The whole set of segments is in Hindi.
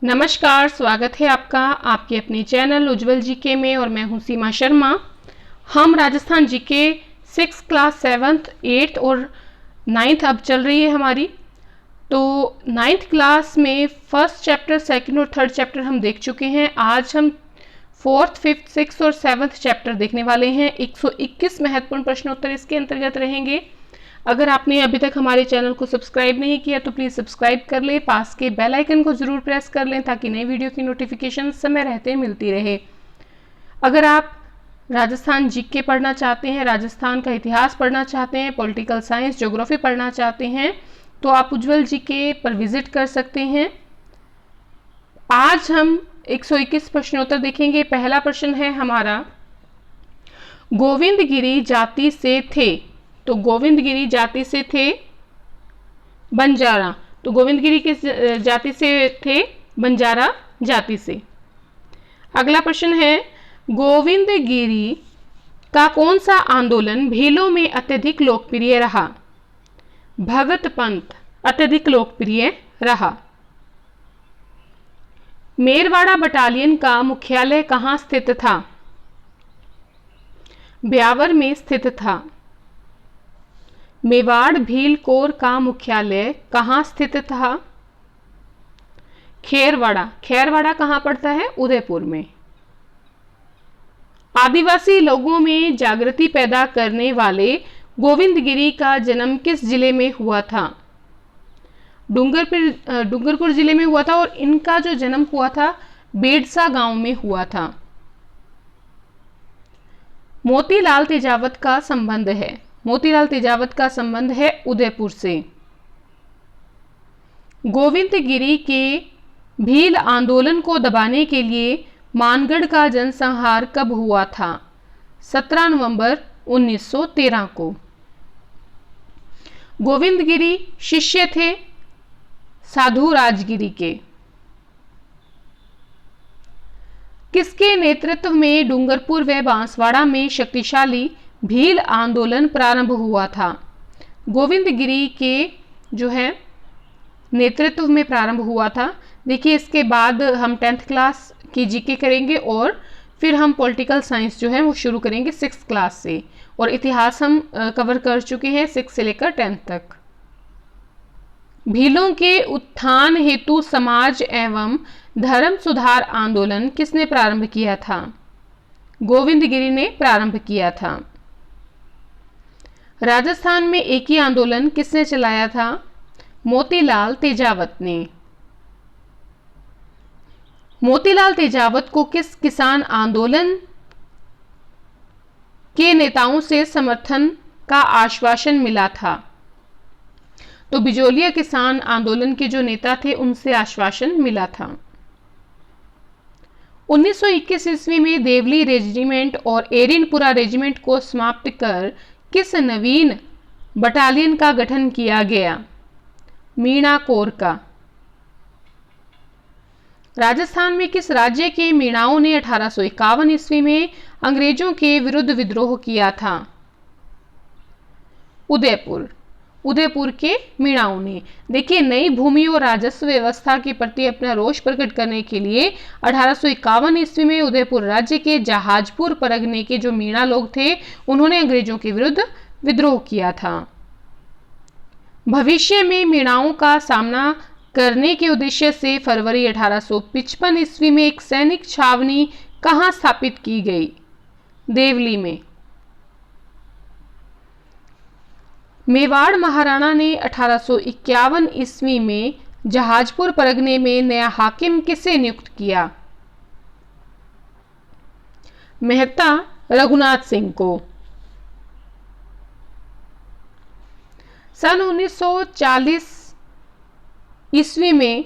नमस्कार, स्वागत है आपका आपके अपने चैनल उज्जवल जीके में और मैं हूं सीमा शर्मा। हम Rajasthan GK 6 class 7th 8th और 9th अब चल रही है हमारी। तो 9th क्लास में फर्स्ट चैप्टर, सेकंड और थर्ड चैप्टर हम देख चुके हैं। आज हम 4th 5th 6th और 7th चैप्टर देखने वाले हैं। 121 महत्वपूर्ण प्रश्नोत्तर इसके अंतर्गत रहेंगे। अगर आपने अभी तक हमारे चैनल को सब्सक्राइब नहीं किया तो प्लीज़ सब्सक्राइब कर लें, पास के बेल आइकन को ज़रूर प्रेस कर लें ताकि नई वीडियो की नोटिफिकेशन समय रहते मिलती रहे। अगर आप राजस्थान जीके पढ़ना चाहते हैं, राजस्थान का इतिहास पढ़ना चाहते हैं, पॉलिटिकल साइंस, ज्योग्राफी पढ़ना चाहते हैं तो आप उज्जवल जीके पर विजिट कर सकते हैं। आज हम 121 प्रश्नोत्तर देखेंगे। पहला प्रश्न है हमारा, गोविंदगिरी जाति से थे। तो गोविंदगिरी जाति से थे बंजारा। तो गोविंदगिरी किस जाति से थे? बंजारा जाति से। अगला प्रश्न है, गोविंदगिरी का कौन सा आंदोलन भीलों में अत्यधिक लोकप्रिय रहा? भगत पंथ अत्यधिक लोकप्रिय रहा। मेरवाड़ा बटालियन का मुख्यालय कहाँ स्थित था? ब्यावर में स्थित था। मेवाड़ भील कोर का मुख्यालय कहाँ स्थित था? खेरवाड़ा। खेरवाड़ा कहाँ पड़ता है? उदयपुर में। आदिवासी लोगों में जागृति पैदा करने वाले गोविंदगिरी का जन्म किस जिले में हुआ था? डूंगरपुर जिले में हुआ था और इनका जो जन्म हुआ था बेडसा गांव में हुआ था। मोतीलाल तेजावत का संबंध है। मोतीलाल तेजावत का संबंध है उदयपुर से। गोविंदगिरी के भील आंदोलन को दबाने के लिए मानगढ़ का जनसंहार कब हुआ था? 17 नवंबर 1913 को। गोविंदगिरी शिष्य थे साधु राजगिरी के। किसके नेतृत्व में डूंगरपुर व बांसवाड़ा में शक्तिशाली भील आंदोलन प्रारंभ हुआ था? गोविंदगिरी के जो है नेतृत्व में प्रारंभ हुआ था। देखिए, इसके बाद हम 10th क्लास की जीके करेंगे और फिर हम पॉलिटिकल साइंस जो है वो शुरू करेंगे 6th क्लास से, और इतिहास हम कवर कर चुके हैं 6 से लेकर 10th तक। भीलों के उत्थान हेतु समाज एवं धर्म सुधार आंदोलन किसने प्रारंभ किया था? गोविंदगिरी ने प्रारंभ किया था। राजस्थान में एक ही आंदोलन किसने चलाया था? मोतीलाल तेजावत ने। मोतीलाल तेजावत को किस किसान आंदोलन के नेताओं से समर्थन का आश्वासन मिला था? तो बिजोलिया किसान आंदोलन के जो नेता थे उनसे आश्वासन मिला था। 1921 ईस्वी में देवली रेजिमेंट और एरिनपुरा रेजिमेंट को समाप्त कर किस नवीन बटालियन का गठन किया गया? मीणा कोर का। राजस्थान में किस राज्य के मीणाओं ने 1851 ईस्वी में अंग्रेजों के विरुद्ध विद्रोह किया था? उदयपुर। उदयपुर के मीणाओं ने। देखिए, नई भूमि और राजस्व व्यवस्था के प्रति अपना रोष प्रकट करने के लिए 1851 ईस्वी में उदयपुर राज्य के जहाजपुर परगने के जो मीणा लोग थे उन्होंने अंग्रेजों के विरुद्ध विद्रोह किया था। भविष्य में मीणाओं का सामना करने के उद्देश्य से फरवरी 1855 ईस्वी में एक सैनिक छावनी कहाँ स्थापित की गई? देवली में। मेवाड़ महाराणा ने 1851 ईस्वी में जहाजपुर परगने में नया हाकिम किसे नियुक्त किया? मेहता रघुनाथ सिंह को। सन 1940 ईस्वी में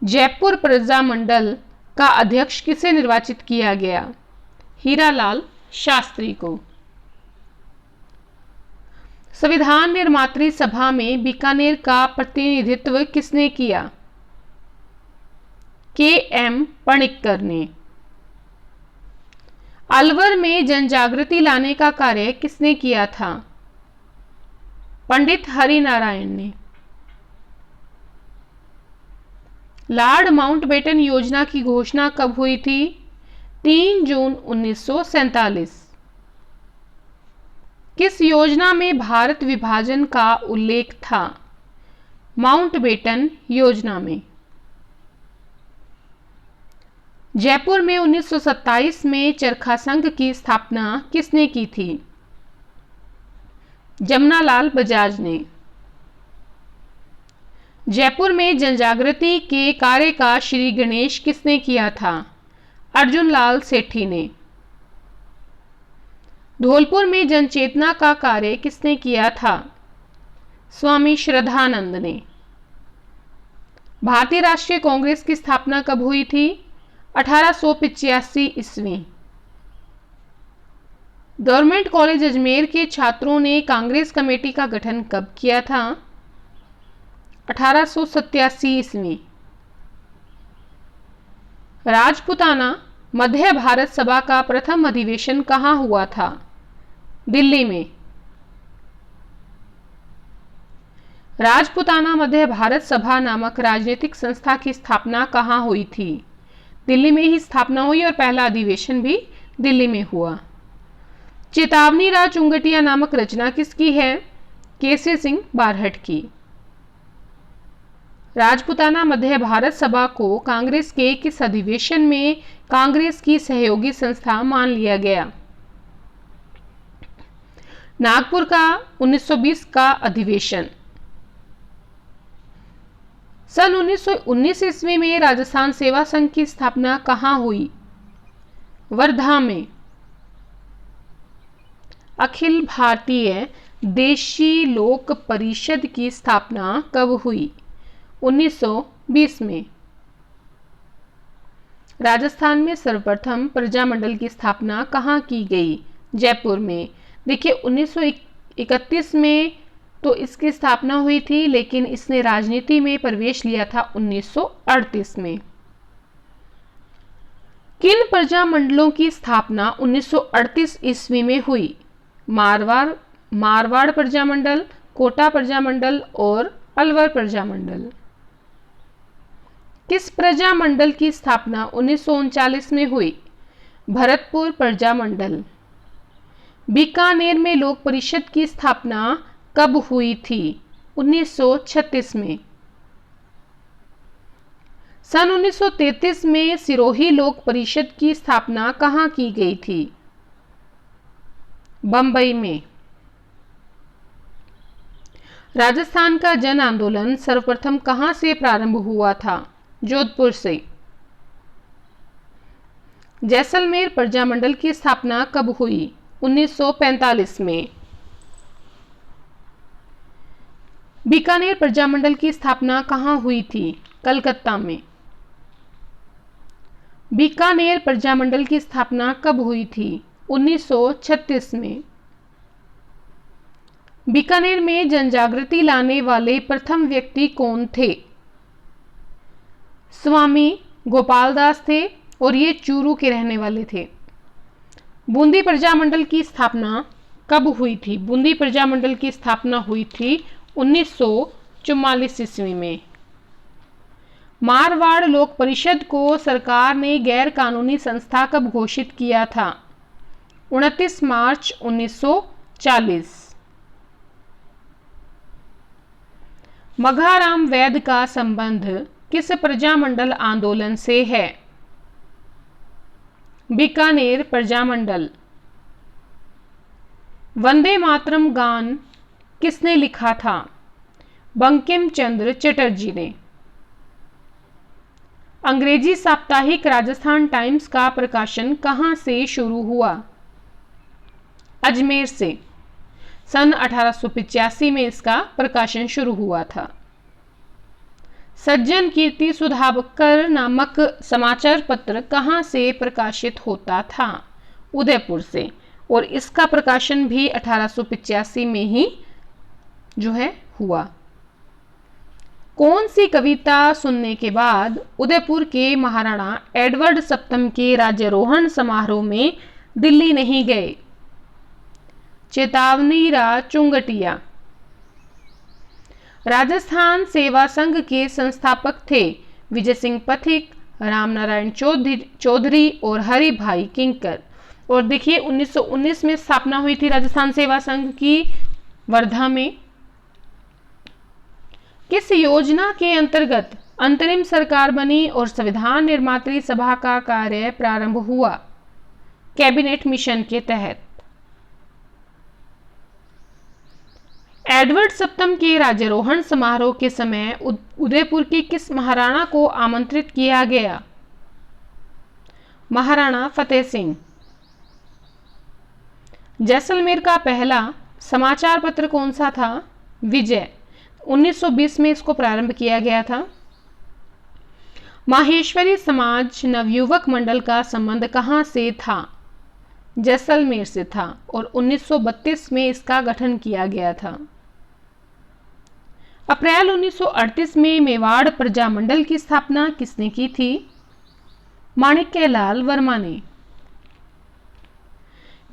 जयपुर प्रजा मंडल का अध्यक्ष किसे निर्वाचित किया गया? हीरालाल शास्त्री को। संविधान निर्मात्री सभा में बीकानेर का प्रतिनिधित्व किसने किया? के.एम. पणिक्कर ने। अलवर में जनजागृति लाने का कार्य किसने किया था? पंडित हरिनारायण ने। लॉर्ड माउंटबेटन योजना की घोषणा कब हुई थी? 3 जून 1947। किस योजना में भारत विभाजन का उल्लेख था? माउंटबेटन योजना में। जयपुर में 1927 में चरखा संघ की स्थापना किसने की थी? जमनालाल बजाज ने। जयपुर में जनजागृति के कार्य का श्री गणेश किसने किया था? अर्जुन लाल सेठी ने। धौलपुर में जनचेतना का कार्य किसने किया था? स्वामी श्रद्धानंद ने। भारतीय राष्ट्रीय कांग्रेस की स्थापना कब हुई थी? 1885 ईस्वी। गवर्नमेंट कॉलेज अजमेर के छात्रों ने कांग्रेस कमेटी का गठन कब किया था? 1887 ईस्वी। राजपूताना मध्य भारत सभा का प्रथम अधिवेशन कहाँ हुआ था? दिल्ली में। राजपूताना मध्य भारत सभा नामक राजनीतिक संस्था की स्थापना कहाँ हुई थी? दिल्ली में ही स्थापना हुई और पहला अधिवेशन भी दिल्ली में हुआ। चेतावनी राज चुंगटिया नामक रचना किसकी है? केसरी सिंह बारहट की। राजपूताना मध्य भारत सभा को कांग्रेस के किस अधिवेशन में कांग्रेस की सहयोगी संस्था मान लिया गया? नागपुर का 1920 का अधिवेशन। सन 1919 ईस्वी में राजस्थान सेवा संघ की स्थापना कहाँ हुई? वर्धा में। अखिल भारतीय देशी लोक परिषद की स्थापना कब हुई? 1920 में। राजस्थान में सर्वप्रथम प्रजामंडल की स्थापना कहाँ की गई? जयपुर में। देखिए 1931 में तो इसकी स्थापना हुई थी, लेकिन इसने राजनीति में प्रवेश लिया था 1938 में। किन प्रजामंडलों की स्थापना 1938 ईस्वी में हुई? मारवाड़ प्रजामंडल, कोटा प्रजामंडल और अलवर प्रजामंडल। किस प्रजामंडल की स्थापना 1939 में हुई? भरतपुर प्रजामंडल। बीकानेर में लोक परिषद की स्थापना कब हुई थी? 1936 में। सन 1933 में सिरोही लोक परिषद की स्थापना कहाँ की गई थी? बंबई में। राजस्थान का जन आंदोलन सर्वप्रथम कहाँ से प्रारंभ हुआ था? जोधपुर से। जैसलमेर प्रजामंडल की स्थापना कब हुई? 1945 में। बीकानेर प्रजामंडल की स्थापना कहाँ हुई थी? कलकत्ता में। बीकानेर प्रजामंडल की स्थापना कब हुई थी? 1936 में। बीकानेर में जनजागृति लाने वाले प्रथम व्यक्ति कौन थे? स्वामी गोपाल दास थे और ये चूरू के रहने वाले थे। बूंदी प्रजामंडल की स्थापना कब हुई थी? बूंदी प्रजामंडल की स्थापना हुई थी 1944 ईस्वी में। मारवाड़ लोक परिषद को सरकार ने गैर कानूनी संस्था कब घोषित किया था? 29 मार्च 1940। मघाराम वैद का संबंध किस प्रजामंडल आंदोलन से है? बीकानेर प्रजामंडल। वंदे मातरम गान किसने लिखा था? बंकिम चंद्र चटर्जी ने। अंग्रेजी साप्ताहिक राजस्थान टाइम्स का प्रकाशन कहाँ से शुरू हुआ? अजमेर से। सन 1885 में इसका प्रकाशन शुरू हुआ था। सज्जन कीर्ति सुधाकर नामक समाचार पत्र कहाँ से प्रकाशित होता था? उदयपुर से। और इसका प्रकाशन भी 1885 में ही जो है हुआ। कौन सी कविता सुनने के बाद उदयपुर के महाराणा एडवर्ड सप्तम के राज्यारोहण समारोह में दिल्ली नहीं गए? चेतावनी राज चुंगटिया। राजस्थान सेवा संघ के संस्थापक थे विजय सिंह पथिक, राम नारायण चौधरी और हरि भाई किंकर। और देखिए 1919 में स्थापना हुई थी राजस्थान सेवा संघ की वर्धा में। किस योजना के अंतर्गत अंतरिम सरकार बनी और संविधान निर्मात्री सभा का कार्य प्रारंभ हुआ? कैबिनेट मिशन के तहत। एडवर्ड सप्तम के राज्यारोहण समारोह के समय उदयपुर की किस महाराणा को आमंत्रित किया गया? महाराणा फतेह सिंह। जैसलमेर का पहला समाचार पत्र कौन सा था? विजय। 1920 में इसको प्रारंभ किया गया था। माहेश्वरी समाज नवयुवक मंडल का संबंध कहां से था? जैसलमेर से था और 1932 में इसका गठन किया गया था। अप्रैल 1938 में मेवाड़ प्रजामंडल की स्थापना किसने की थी? माणिक्यलाल वर्मा ने।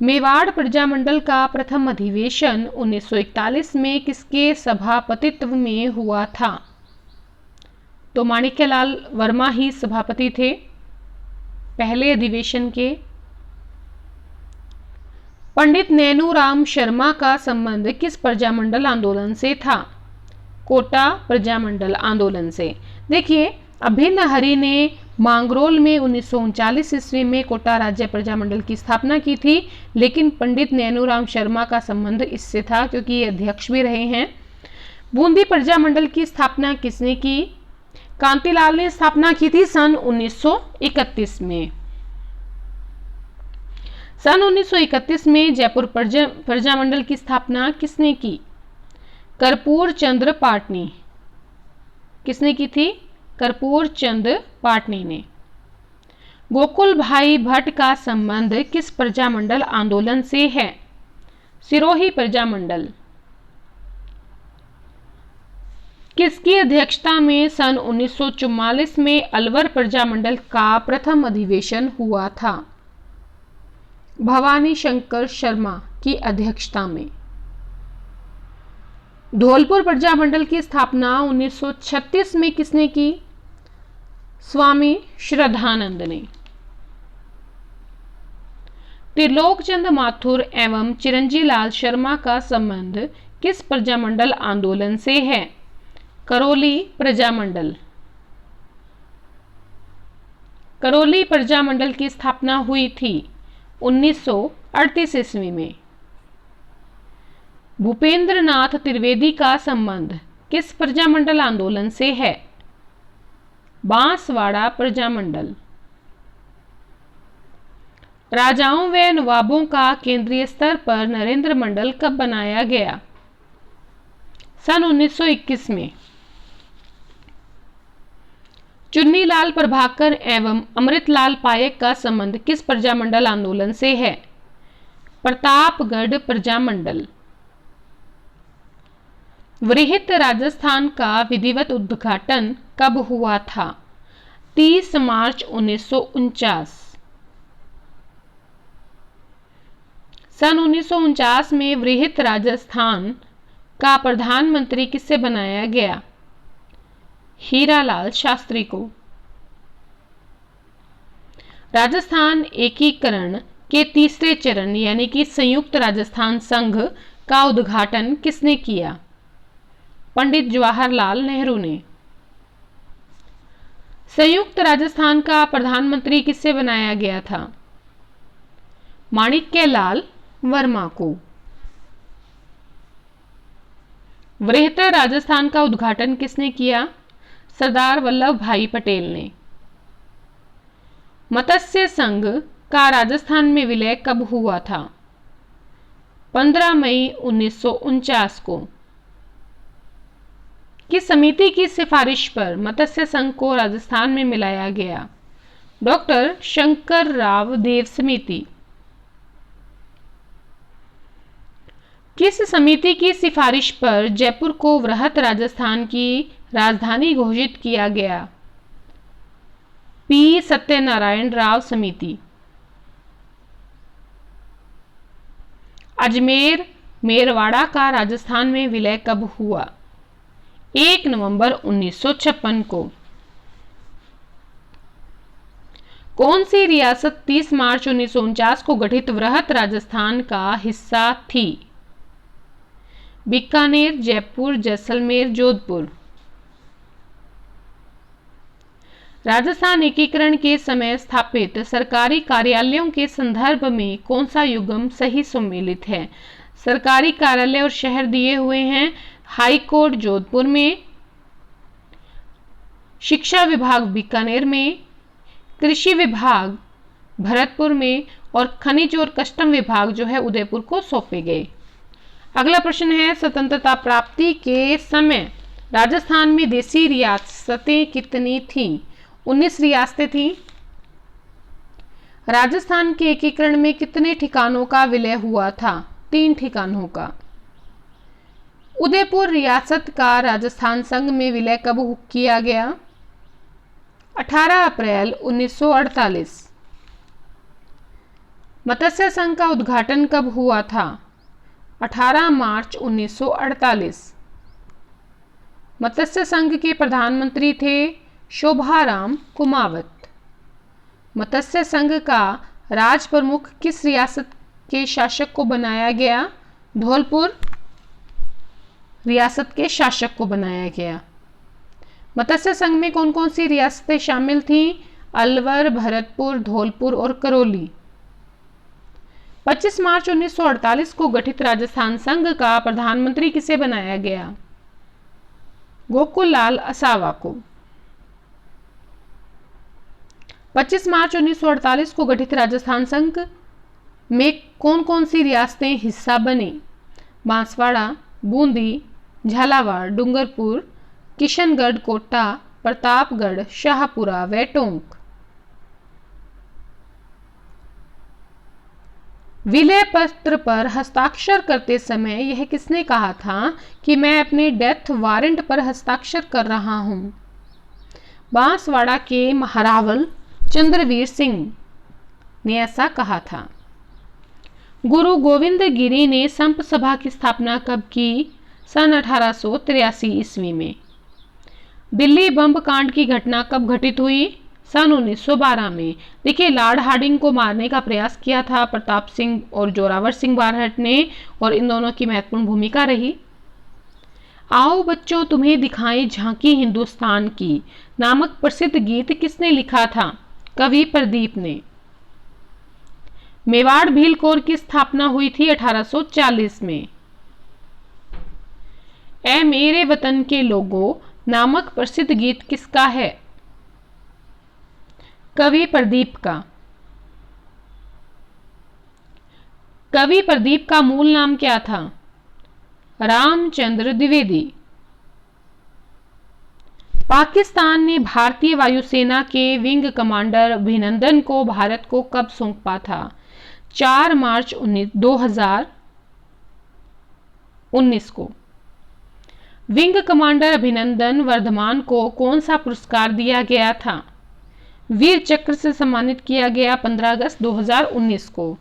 मेवाड़ प्रजामंडल का प्रथम अधिवेशन 1941 में किसके सभापतित्व में हुआ था? तो माणिक्यलाल वर्मा ही सभापति थे पहले अधिवेशन के। पंडित नैनूराम शर्मा का संबंध किस प्रजामंडल आंदोलन से था? कोटा प्रजामंडल आंदोलन से। देखिए अभिन्न हरि ने मांगरोल में 1939 ईस्वी में कोटा राज्य प्रजामंडल की स्थापना की थी, लेकिन पंडित नैनूराम शर्मा का संबंध इससे था क्योंकि ये अध्यक्ष भी रहे हैं। बूंदी प्रजामंडल की स्थापना किसने की? कांतिलाल ने स्थापना की थी सन 1931 में। सन 1931 में जयपुर प्रजामंडल की स्थापना किसने की? कर्पूर चंद्र पाटनी। किसने की थी? कर्पूर चंद पाटनी ने। गोकुल भाई भट्ट का संबंध किस प्रजामंडल आंदोलन से है? सिरोही प्रजामंडल। किसकी अध्यक्षता में सन 1944 में अलवर प्रजामंडल का प्रथम अधिवेशन हुआ था? भवानी शंकर शर्मा की अध्यक्षता में। धौलपुर प्रजामंडल की स्थापना 1936 में किसने की? स्वामी श्रद्धानंद ने। त्रिलोकचंद माथुर एवं चिरंजीलाल शर्मा का संबंध किस प्रजामंडल आंदोलन से है? करौली प्रजामंडल। करौली प्रजामंडल की स्थापना हुई थी 1938 ईस्वी में। भूपेंद्र नाथ त्रिवेदी का संबंध किस प्रजामंडल आंदोलन से है? बांसवाड़ा प्रजामंडल। राजाओं व नवाबों का केंद्रीय स्तर पर नरेंद्र मंडल कब बनाया गया? सन 1921 में। चुन्नीलाल प्रभाकर एवं अमृतलाल पायक का संबंध किस प्रजामंडल आंदोलन से है? प्रतापगढ़ प्रजामंडल। वृहत राजस्थान का विधिवत उद्घाटन कब हुआ था? 30 मार्च 1949। सन 1949 में वृहत राजस्थान का प्रधानमंत्री किससे बनाया गया? हीरालाल शास्त्री को। राजस्थान एकीकरण के तीसरे चरण यानी कि संयुक्त राजस्थान संघ का उद्घाटन किसने किया? पंडित जवाहरलाल नेहरू ने। संयुक्त राजस्थान का प्रधानमंत्री किससे बनाया गया था? माणिक्यलाल वर्मा को। वृहत राजस्थान का उद्घाटन किसने किया? सरदार वल्लभ भाई पटेल ने। मत्स्य संघ का राजस्थान में विलय कब हुआ था? 15 मई 1949 को। किस समिति की सिफारिश पर मत्स्य संघ को राजस्थान में मिलाया गया? डॉक्टर शंकर राव देव समिति। किस समिति की सिफारिश पर जयपुर को वृहत राजस्थान की राजधानी घोषित किया गया? पी सत्यनारायण राव समिति। अजमेर मेरवाड़ा का राजस्थान में विलय कब हुआ? 1 नवंबर 1956 को। कौन सी रियासत 30 मार्च 1949 को गठित वृहत राजस्थान का हिस्सा थी? बीकानेर, जयपुर, जैसलमेर, जोधपुर। राजस्थान एकीकरण के समय स्थापित सरकारी कार्यालयों के संदर्भ में कौन सा युग्म सही सम्मिलित है? सरकारी कार्यालय और शहर दिए हुए हैं। हाई कोर्ट जोधपुर में, शिक्षा विभाग बीकानेर में, कृषि विभाग भरतपुर में और खनिज और कस्टम विभाग जो है उदयपुर को सौंपे गए। अगला प्रश्न है, स्वतंत्रता प्राप्ति के समय राजस्थान में देसी रियासतें कितनी थीं? 19 रियासतें थीं। राजस्थान के एकीकरण में कितने ठिकानों का विलय हुआ था? 3 ठिकानों का। उदयपुर रियासत का राजस्थान संघ में विलय कब किया गया? 18 अप्रैल 1948। मत्स्य संघ का उद्घाटन कब हुआ था? 18 मार्च 1948। मत्स्य संघ के प्रधानमंत्री थे शोभाराम कुमावत। मत्स्य संघ का राज प्रमुख किस रियासत के शासक को बनाया गया? धौलपुर रियासत के शासक को बनाया गया। मत्स्य संघ में कौन कौन सी रियासतें शामिल थीं? अलवर, भरतपुर, धौलपुर और करौली। 25 मार्च 1948 को गठित राजस्थान संघ का प्रधानमंत्री किसे बनाया गया? गोकुल लाल असावा को। 25 मार्च 1948 को गठित राजस्थान संघ में कौन कौन सी रियासतें हिस्सा बनी? बांसवाड़ा, बूंदी, झालावाड़, डूंगरपुर, किशनगढ़, कोटा, प्रतापगढ़, शाहपुरा व टोंक। विलय पत्र पर हस्ताक्षर करते समय यह किसने कहा था कि मैं अपने डेथ वारंट पर हस्ताक्षर कर रहा हूं? बांसवाड़ा के महारावल चंद्रवीर सिंह ने ऐसा कहा था। गुरु गोविंद गिरी ने संप सभा की स्थापना कब की? सन 1883 ईस्वी में। दिल्ली बम कांड की घटना कब घटित हुई? सन 1912 में। देखिए, लॉर्ड हार्डिंग को मारने का प्रयास किया था प्रताप सिंह और जोरावर सिंह बारहट ने, और इन दोनों की महत्वपूर्ण भूमिका रही। आओ बच्चों तुम्हें दिखाएं झांकी हिंदुस्तान की नामक प्रसिद्ध गीत किसने लिखा था? कवि प्रदीप ने। मेवाड़ भील कोर की स्थापना हुई थी 1840 में। ए मेरे वतन के लोगों नामक प्रसिद्ध गीत किसका है? कवि प्रदीप का। कवि प्रदीप का मूल नाम क्या था? रामचंद्र द्विवेदी। पाकिस्तान ने भारतीय वायुसेना के विंग कमांडर अभिनंदन को भारत को कब सौंपा था? 4 मार्च 2019 को। विंग कमांडर अभिनंदन वर्धमान को कौन सा पुरस्कार दिया गया था? वीर चक्र से सम्मानित किया गया 15 अगस्त 2019 को।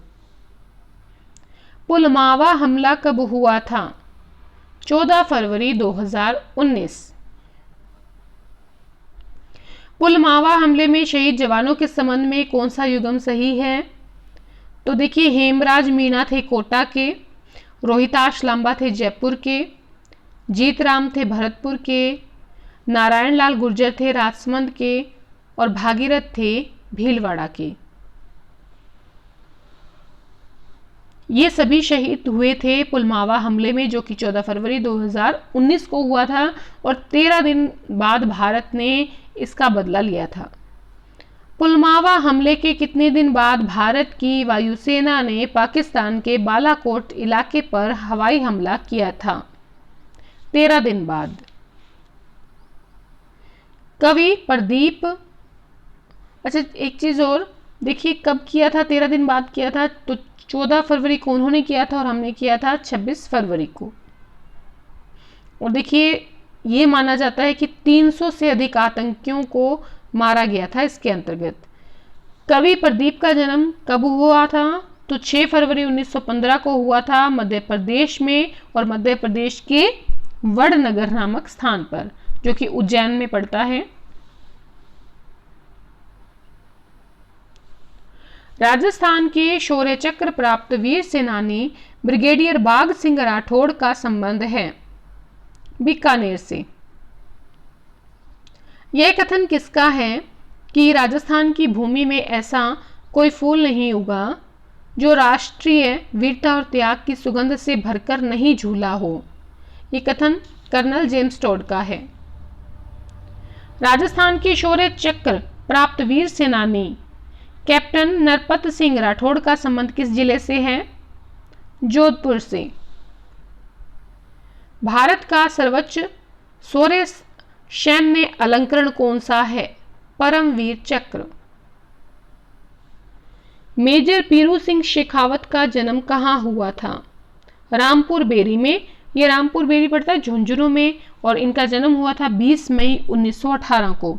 पुलवामा हमला कब हुआ था? 14 फरवरी 2019। पुलवामा हमले में शहीद जवानों के संबंध में कौन सा युग्म सही है? तो देखिए, हेमराज मीणा थे कोटा के, रोहिताश लांबा थे जयपुर के, जीतराम थे भरतपुर के, नारायण लाल गुर्जर थे राजसमंद के और भागीरथ थे भीलवाड़ा के। ये सभी शहीद हुए थे पुलवामा हमले में, जो कि 14 फरवरी 2019 को हुआ था, और 13 दिन बाद भारत ने इसका बदला लिया था। पुलवामा हमले के कितने दिन बाद भारत की वायुसेना ने पाकिस्तान के बालाकोट इलाके पर हवाई हमला किया था? 13 दिन बाद। कवि प्रदीप, अच्छा एक चीज और देखिए, कब किया था? 13 दिन बाद किया था। तो 14 फरवरी को उन्होंने किया था और हमने किया था 26 फरवरी को। और देखिए, ये माना जाता है कि 300 से अधिक आतंकियों को मारा गया था इसके अंतर्गत। कवि प्रदीप का जन्म कब हुआ था? तो 6 फरवरी 1915 को हुआ था मध्य प्रदेश में, और मध्य प्रदेश के वडनगर नामक स्थान पर, जो कि उज्जैन में पड़ता है। राजस्थान के शौर्य चक्र प्राप्त वीर सेनानी ब्रिगेडियर बाघ सिंह राठौड़ का संबंध है? बीकानेर से। यह कथन किसका है कि राजस्थान की भूमि में ऐसा कोई फूल नहीं उगा जो राष्ट्रीय वीरता और त्याग की सुगंध से भरकर नहीं झूला हो? ये कथन कर्नल जेम्स टोड का है। राजस्थान के शौर्य चक्र प्राप्त वीर सेनानी कैप्टन नरपत सिंह राठौड़ का संबंध किस जिले से है? जोधपुर से। भारत का सर्वोच्च शौर्य सैन्य अलंकरण कौन सा है? परमवीर चक्र। मेजर पीरू सिंह शेखावत का जन्म कहाँ हुआ था? रामपुर बेरी में। यह रामपुर बेरी पड़ता है झुंझुनू में और इनका जन्म हुआ था 20 मई 1918 को।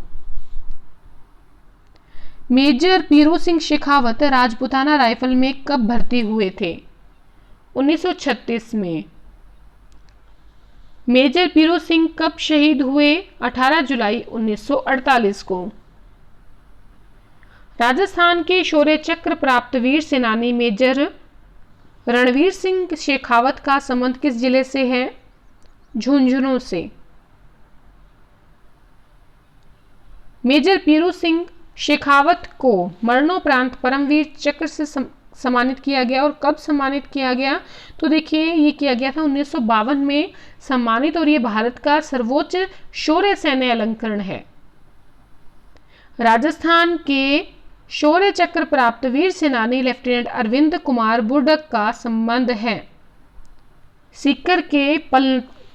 मेजर पीरू सिंह शेखावत राजपूताना राइफल में कब भर्ती हुए थे? 1936 में। मेजर पीरू सिंह कब शहीद हुए? 18 जुलाई 1948 को। राजस्थान के शौर्य चक्र प्राप्त वीर सेनानी मेजर रणवीर सिंह शेखावत का संबंध किस जिले से है? झुंझुनू से। मेजर पीरू सिंह शेखावत को मरणोपरांत परमवीर चक्र से सम्मानित किया गया। और कब सम्मानित किया गया? तो देखिए ये किया गया था 1952 में सम्मानित, और ये भारत का सर्वोच्च शौर्य सैन्य अलंकरण है। राजस्थान के शौर्य चक्र प्राप्त वीर सेनानी लेफ्टिनेंट अरविंद कुमार बुर्डक का संबंध है? सीकर के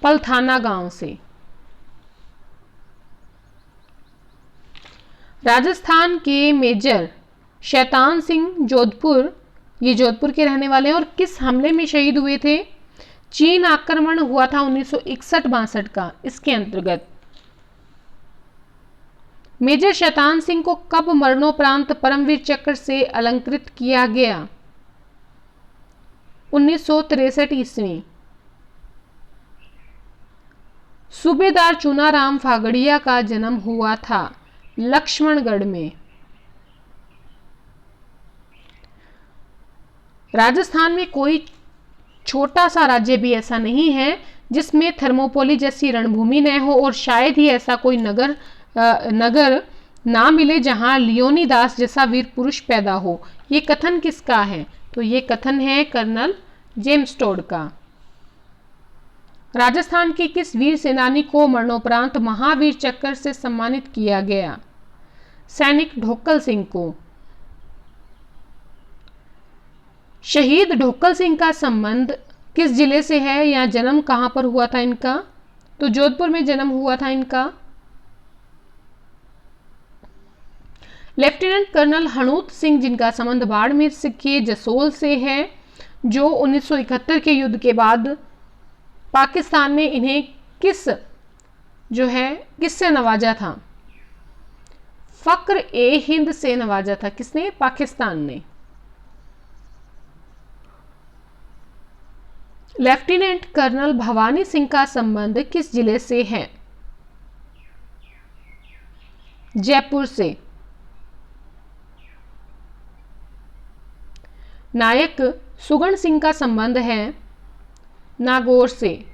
पलथाना गांव से। राजस्थान के मेजर शैतान सिंह जोधपुर, ये जोधपुर के रहने वाले हैं, और किस हमले में शहीद हुए थे? चीन आक्रमण हुआ था 1961-62 का, इसके अंतर्गत। मेजर शैतान सिंह को कब मरणोपरांत परमवीर चक्र से अलंकृत किया गया? 1963 ईस्वी। सूबेदार चुनाराम फागड़िया का जन्म हुआ था लक्ष्मणगढ़ में। राजस्थान में कोई छोटा सा राज्य भी ऐसा नहीं है जिसमें थर्मोपोली जैसी रणभूमि न हो, और शायद ही ऐसा कोई नगर ना मिले जहां लियोनीदास जैसा वीर पुरुष पैदा हो। ये कथन किसका है? तो ये कथन है कर्नल जेम्स टोड का। राजस्थान के किस वीर सेनानी को मरणोपरांत महावीर चक्र से सम्मानित किया गया? सैनिक ढोकल सिंह को। शहीद ढोकल सिंह का संबंध किस जिले से है, या जन्म कहां पर हुआ था इनका? तो जोधपुर में जन्म हुआ था इनका। लेफ्टिनेंट कर्नल हणूत सिंह, जिनका संबंध बाड़मेर के जसोल से है, जो 1971 के युद्ध के बाद पाकिस्तान ने इन्हें किससे नवाजा था? फक्र-ए-हिंद से नवाजा था। किसने? पाकिस्तान ने। लेफ्टिनेंट कर्नल भवानी सिंह का संबंध किस जिले से है? जयपुर से। नायक सुगण सिंह का संबंध है नागौर से।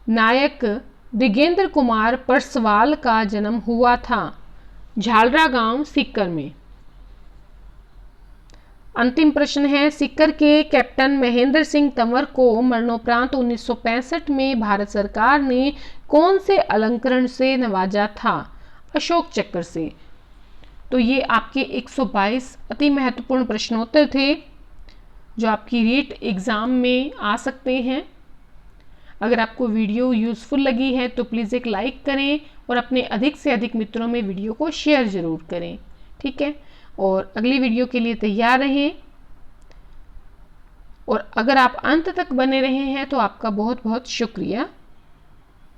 नायक दिगेंद्र कुमार परसवाल का जन्म हुआ था झालरा गांव सीकर में। अंतिम प्रश्न है, सीकर के कैप्टन महेंद्र सिंह तंवर को मरणोपरांत 1965 में भारत सरकार ने कौन से अलंकरण से नवाजा था? अशोक चक्र से। तो ये आपके 122 अति महत्वपूर्ण प्रश्नोत्तर थे जो आपकी रीट एग्ज़ाम में आ सकते हैं। अगर आपको वीडियो यूज़फुल लगी है तो प्लीज़ एक लाइक करें और अपने अधिक से अधिक मित्रों में वीडियो को शेयर ज़रूर करें, ठीक है। और अगली वीडियो के लिए तैयार रहें, और अगर आप अंत तक बने रहे हैं तो आपका बहुत बहुत शुक्रिया।